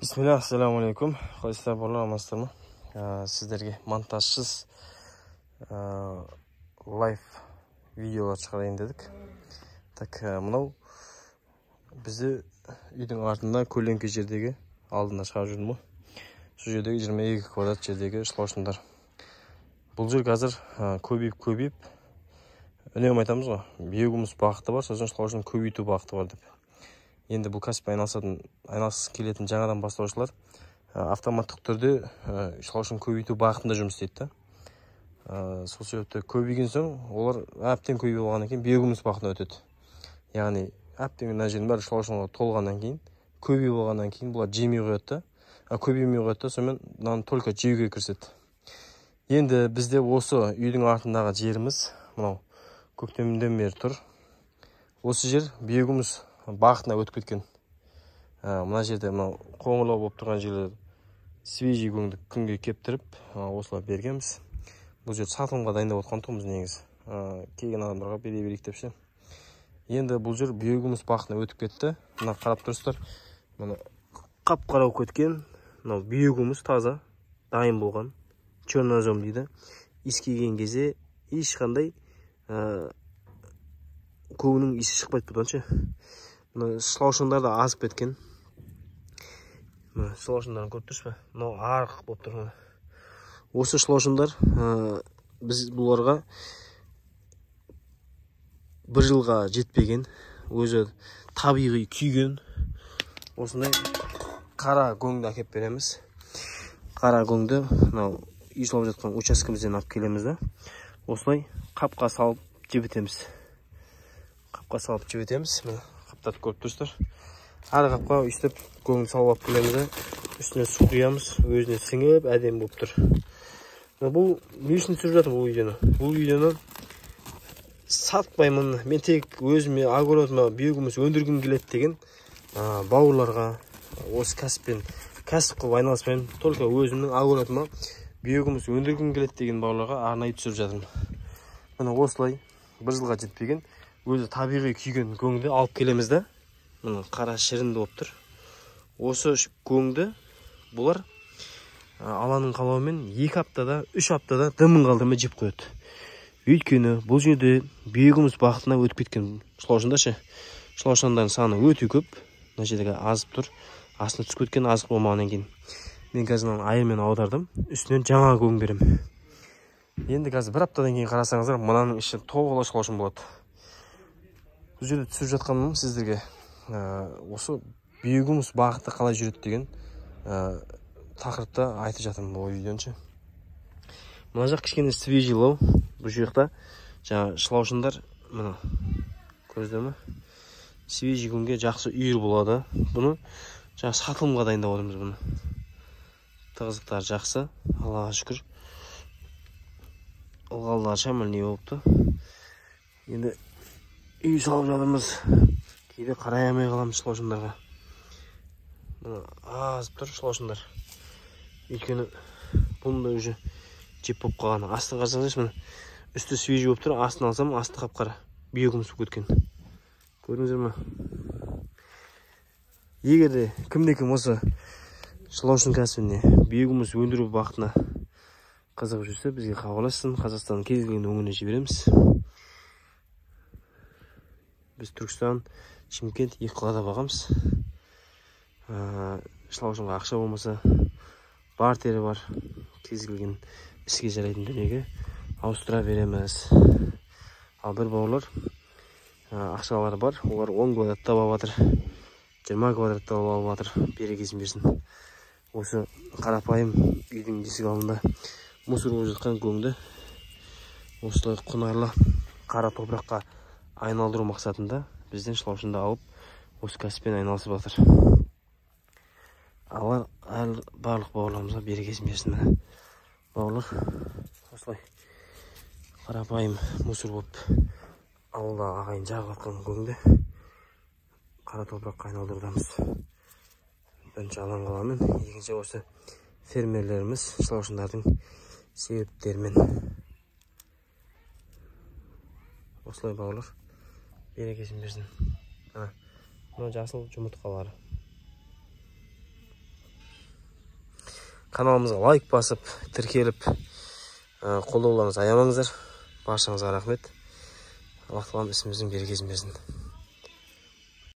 Bismillah, assalamu alaikum. Qo'ysizlar bolalar, amasizlarmi? Sizlarga montajsiz live videolar chiqarayin dedik. Tak, mынау bizni uyning артында ko'lanka jerdagi алдында chiqarib жүрдім. Shu jerdagi 22 kvadrat jerdagi shloshындар. Бұл жер қазір көбейіп үнемі айтамыз ғой, биогумус бағыты бар, сосын шлошын көбейту бағыты бар деп. Енді бұл кәсіппен айналысқысы келетін жаңадан бастаушылар автоматтық түрде шлошын көбейту бағытында жұмыс істейді. Сол себепті көбейген соң олар әбден көбейіп болғаннан кейін биогумус бағытына өтеді. Яғни әбден мына жердің бәрі шлошынға толғаннан кейін, көбейіп болғаннан кейін бұлар жемей қояды, көбеймей қояды, сонымен мынаны только жеуге кіріседі. Енді бізде осы үйдің артындағы жеріміз мынау көктемден бері тұр. Осы жер биогумус бағытына өтіп кеткен. Мына жерде мынау қоңырлау болып тұрған жерлер свежий көңді күнге кептіріп, осылай бергенбіз. Бұл жер сатылымға дайындап отқан тұғымыз негізі. Келген адамдарға бере берейік деп ше. Енді бұл жер биогумус бағытына өтіп кетті. Мына қарап тұрсыздар. Мына қап-қарау кеткен. Мынау биогумус таза, дайын болған. Чернозем дейді. Искеген кезде ешқандай көңнің иісі шықпайды бұдан ше. Мына шлошындар да азып кеткен. Мына шлошындарын көріп тұрсыз ба? Мынау арық болып тұр. Осы шлошындар біз бұларға бір жылға жетпеген, өзі табиғи күйген. Осындай қара көңді әкеп береміз. Қара көңді мынау үй салып жатқан учаскемізден алып келеміз да. Осылай қапқа салып жібітеміз. Қапқа салып жібітеміз. Мына қаптарды көріп тұрсыздар. Әр қапқа үстіп көңді салып алып келеміз да. Үстіне су құямыз, өзіне сіңіп әдемі болып тұр. Бұл не үшін түсіріп жатыр бұл видеоны? Бұл видеоны сатпаймын, мен тек өзіме огородыма биогумус өндіргім келеді деген бауырларға осы кәсіппен кәсіп қылып айналыспаймын. Только өзімнің огородыма биогумус өндіргім келеді деген бауырларға арнайы түсіріп жатырмын. Мына осылай бір жылға жетпеген, өзі табиғи күйген көңді алып келеміз да. Мына қара шірінді болып тұр. Осы көңді бұлар аланың қалауымен 2 аптада, 3 аптада дымын қалдырмай жеп қояды. Өйткені бұл жерде биогумус бағытына өтіп кеткен шлошындар ше. Шлошындардың саны өте көп. Мына жердегі азып тұр. Астына түсіп кеткен азық болмағаннан кейін. Мен қазір айырмен аудардым. Үстінен жаңа көң беремін. Енді қазір бір аптадан кейін қарасаңыздар, мынаның іші толы шлошын болады. Бұл жерде түсіп жатқаным сіздерге осы биогумус бағыты қалай жүреді деген тақырыпта айтып жатырмын бұл видеоны. Мына жақ кішкене свежилау. Бұл жақта жаңа шлошындар мына көздер ме? Свежий күнге жақсы үйір болады. Бұны жаңа сатылымға дайындап отырмыз бұны. Тығыздықтар жақсы, Аллаға шүкір. Ылғалдар шамал не болыпты. Енді үй салып жатырмыз. Кейде қарай алмай қаламыз шлошындарға. Мына азып тұр шлошындар. Өйткені бұны да уже жеп болып қалған. Астын қарсаңыз, мына үсті свежий болып тұр. Астын алсам, асты қап-қара биогумус кеткен. Көрдіңіздер ме? Егерде кімде-кім осы шлошын кәсібіне биогумус өндіру бағытына қызығып жүрсе, бізге хабарлассын. Қазақстанның кез келген өңіріне жібереміз. Біз Түркістан, Шымкент, екі қалада бағамыз. Шлошынға ақша болмаса, бартері бар. Кез келген іске жарайтын дүниеге ауыстыра береміз. Ал бір бауырлар ақшалары бар, олар 10 квадратта алып жатыр, 20 квадратта алып жатыр, берекесін берсін. Осы қарапайым үйдің есік алдында мусор болып жатқан көңді осылай құнарлы қара топыраққа айналдыру мақсатында бізден шлошынды алып осы кәсіппен айналысып жатыр. Алла барлық бауырларымызға берекесін берсін. Бауырлар осылай қарапайым мусор болып ауылда ағайын жағып жатқан көңді қара топыраққа айналдырудамыз. Бірінші алаң қаламен, екінші осы фермерлеріміз шлошындардың себептерімен. Осылай бауырлар берекесін берсін. Мына жасыл жұмыртқалары. Каналымызға лайк басып, тіркеліп, қолдауларыңызды аямаңыздар. Баршаңызға рахмет. Алла тағала ісіміздің берекесін берсін.